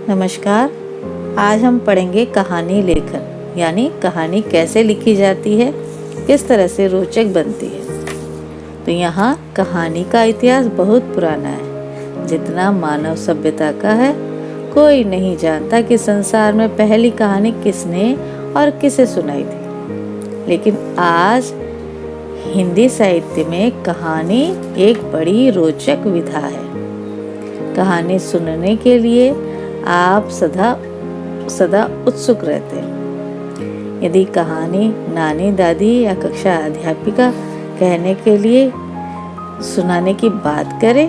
नमस्कार। आज हम पढ़ेंगे कहानी लेखन, यानी कहानी कैसे लिखी जाती है, किस तरह से रोचक बनती है। तो यहाँ कहानी का इतिहास बहुत पुराना है। जितना मानव सभ्यता का है, कोई नहीं जानता कि संसार में पहली कहानी किसने और किसे सुनाई थी। लेकिन आज हिंदी साहित्य में कहानी एक बड़ी रोचक विधा है। कहानी सुनने के लिए आप सदा उत्सुक रहते हैं। यदि कहानी नानी दादी या कक्षा अध्यापिका कहने के लिए सुनाने की बात करें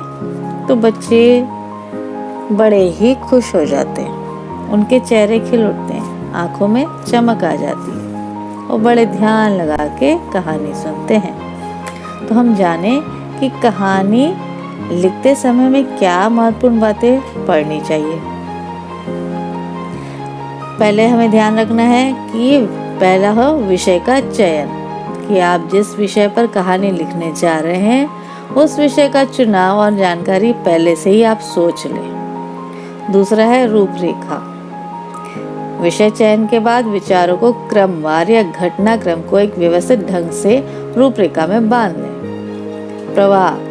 तो बच्चे बड़े ही खुश हो जाते हैं। उनके चेहरे खिल उठते हैं, आंखों में चमक आ जाती है और बड़े ध्यान लगा के कहानी सुनते हैं। तो हम जाने कि कहानी लिखते समय में क्या महत्वपूर्ण बातें पढ़नी चाहिए। पहले हमें ध्यान रखना है कि पहला हो विषय का चयन, कि आप जिस विषय पर कहानी लिखने जा रहे हैं उस विषय का चुनाव और जानकारी पहले से ही आप सोच लें। दूसरा है रूपरेखा। विषय चयन के बाद विचारों को क्रमवार या घटनाक्रम को एक व्यवस्थित ढंग से रूपरेखा में बांध लें। प्रवाह।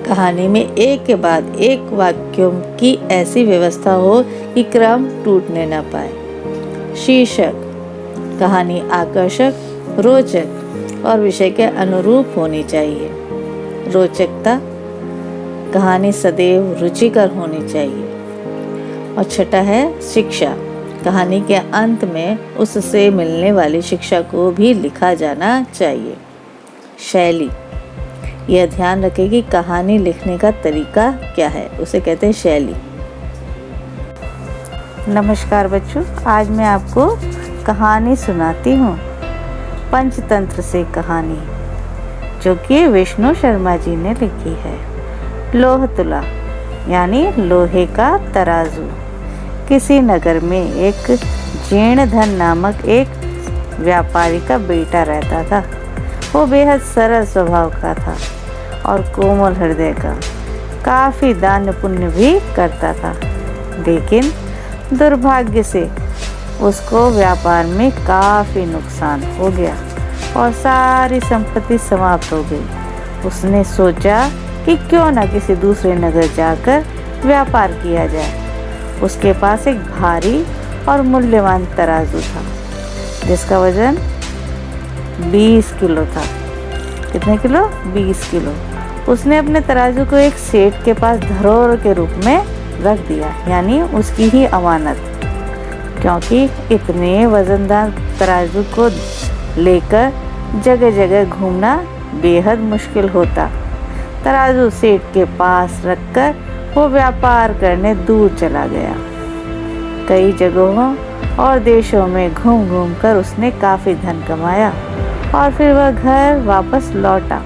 कहानी में एक के बाद एक वाक्यों की ऐसी व्यवस्था हो कि क्रम टूटने न पाए। शीर्षक। कहानी आकर्षक, रोचक और विषय के अनुरूप होनी चाहिए। रोचकता। कहानी सदैव रुचिकर होनी चाहिए। और छठा है शिक्षा। कहानी के अंत में उससे मिलने वाली शिक्षा को भी लिखा जाना चाहिए। शैली। यह ध्यान रखें कि कहानी लिखने का तरीका क्या है, उसे कहते हैं शैली। नमस्कार बच्चों, आज मैं आपको कहानी सुनाती हूँ। पंचतंत्र से कहानी, जो कि विष्णु शर्मा जी ने लिखी है। लोह तुला यानी लोहे का तराजू। किसी नगर में एक जीर्णधन नामक एक व्यापारी का बेटा रहता था। वो बेहद सरल स्वभाव का था और कोमल हृदय का। काफी दान पुण्य भी करता था, लेकिन दुर्भाग्य से उसको व्यापार में काफी नुकसान हो गया और सारी संपत्ति समाप्त हो गई। उसने सोचा कि क्यों न किसी दूसरे नगर जाकर व्यापार किया जाए। उसके पास एक भारी और मूल्यवान तराजू था, जिसका वजन 20 किलो था। कितने किलो? 20 किलो। उसने अपने तराजू को एक सेठ के पास धरोहर के रूप में रख दिया, यानी उसकी ही अमानत, क्योंकि इतने वजनदार तराजू को लेकर जगह जगह घूमना बेहद मुश्किल होता। तराजू सेठ के पास रखकर वो व्यापार करने दूर चला गया। कई जगहों और देशों में घूम घूम कर उसने काफी धन कमाया और फिर वह घर वापस लौटा।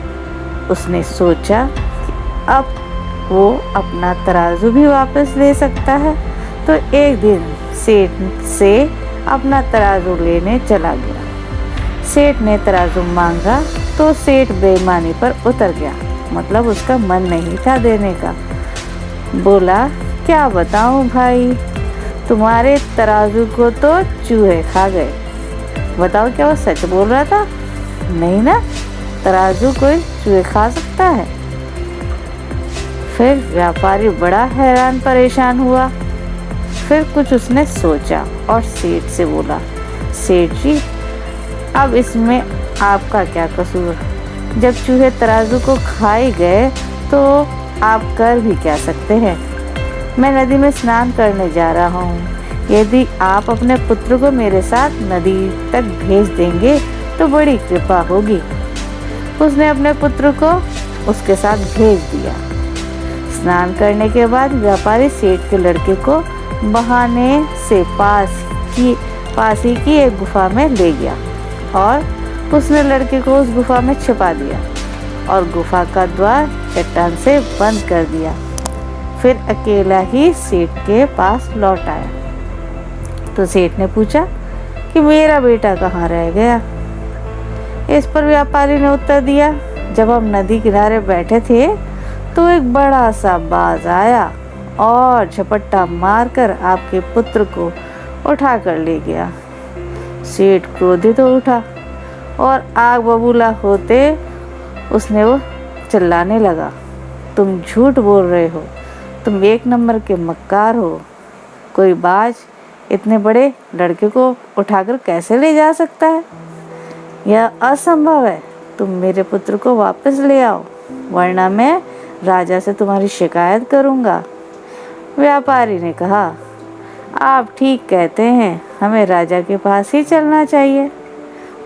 उसने सोचा कि अब वो अपना तराजू भी वापस ले सकता है, तो एक दिन सेठ से अपना तराजू लेने चला गया। सेठ ने तराजू मांगा तो सेठ बेईमानी पर उतर गया, मतलब उसका मन नहीं था देने का। बोला, क्या बताऊं भाई, तुम्हारे तराजू को तो चूहे खा गए। बताओ, क्या वो सच बोल रहा था? नहीं ना, तराजू कोई चूहे खा सकता है? फिर व्यापारी बड़ा हैरान परेशान हुआ। फिर कुछ उसने सोचा और सेठ से बोला, सेठ जी, अब इसमें आपका क्या कसूर? जब चूहे तराजू को खा ही गए तो आप कर भी क्या सकते हैं? मैं नदी में स्नान करने जा रहा हूँ। यदि आप अपने पुत्र को मेरे साथ नदी तक भेज देंगे तो बड़ी कृपा होगी। उसने अपने पुत्र को उसके साथ भेज दिया। स्नान करने के बाद व्यापारी सेठ के लड़के को बहाने से पास ही की एक गुफा में ले गया और उसने लड़के को उस गुफा में छिपा दिया और गुफा का द्वार चट्टान से बंद कर दिया। फिर अकेला ही सेठ के पास लौट आया। तो सेठ ने पूछा कि मेरा बेटा कहाँ रह गया? इस पर व्यापारी ने उत्तर दिया, जब हम नदी किनारे बैठे थे तो एक बड़ा सा बाज आया और झपट्टा मारकर आपके पुत्र को उठा कर ले गया। सेठ क्रोधित हो उठा और आग बबूला होते उसने वो चिल्लाने लगा, तुम झूठ बोल रहे हो, तुम एक नंबर के मक्कार हो। कोई बाज इतने बड़े लड़के को उठाकर कैसे ले जा सकता है? यह असंभव है। तुम मेरे पुत्र को वापस ले आओ, वरना मैं राजा से तुम्हारी शिकायत करूंगा। व्यापारी ने कहा, आप ठीक कहते हैं, हमें राजा के पास ही चलना चाहिए।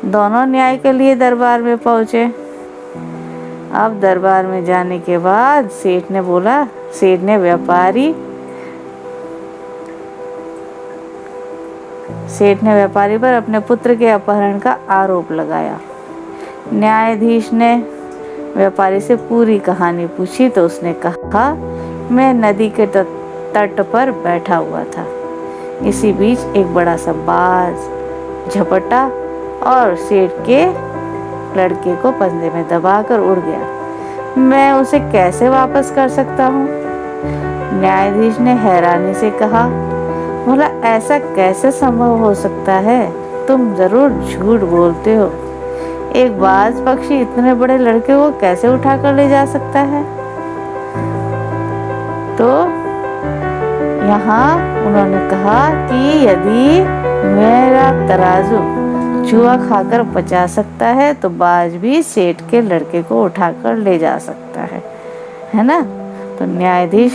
दोनों न्याय के लिए दरबार में पहुंचे। अब दरबार में जाने के बाद सेठ ने व्यापारी पर अपने पुत्र के अपहरण का आरोप लगाया। न्यायाधीश ने व्यापारी से पूरी कहानी पूछी तो उसने कहा, मैं नदी के तट पर बैठा हुआ था। इसी बीच एक बड़ा सा बाज झपटा और सेठ के लड़के को पंजे में दबाकर उड़ गया। मैं उसे कैसे वापस कर सकता हूँ? न्यायाधीश ने हैरानी से कहा, बोला ऐसा कैसे संभव हो सकता है? तुम जरूर झूठ बोलते हो। एक बाज पक्षी इतने बड़े लड़के को कैसे उठा कर ले जा सकता है? तो यहाँ उन्होंने कहा कि यदि मेरा तराजू चूहा खाकर पचा सकता है तो बाज भी सेठ के लड़के को उठाकर ले जा सकता है ना? तो न्यायाधीश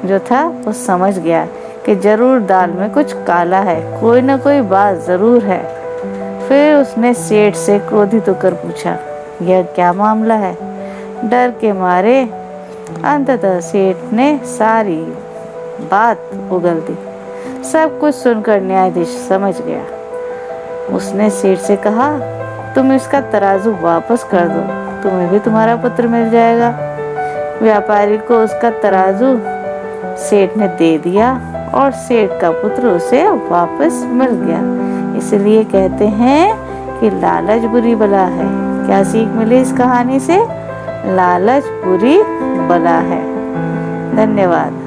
जो था वो समझ गया कि जरूर दाल में कुछ काला है, कोई ना कोई बात जरूर है। फिर उसने सेठ से क्रोधित होकर पूछा, यह क्या मामला है? डर के मारे अंततः सेठ ने सारी बात उगल दी। सब कुछ सुनकर न्यायाधीश समझ गया। उसने सेठ से कहा, तुम इसका तराजू वापस कर दो, तुम्हें भी तुम्हारा पुत्र मिल जाएगा। व्यापारी को उसका तराजू सेठ ने दे दिया और सेठ का पुत्र उसे वापस मिल गया। इसलिए कहते हैं कि लालच बुरी बला है। क्या सीख मिली इस कहानी से? लालच बुरी बला है। धन्यवाद।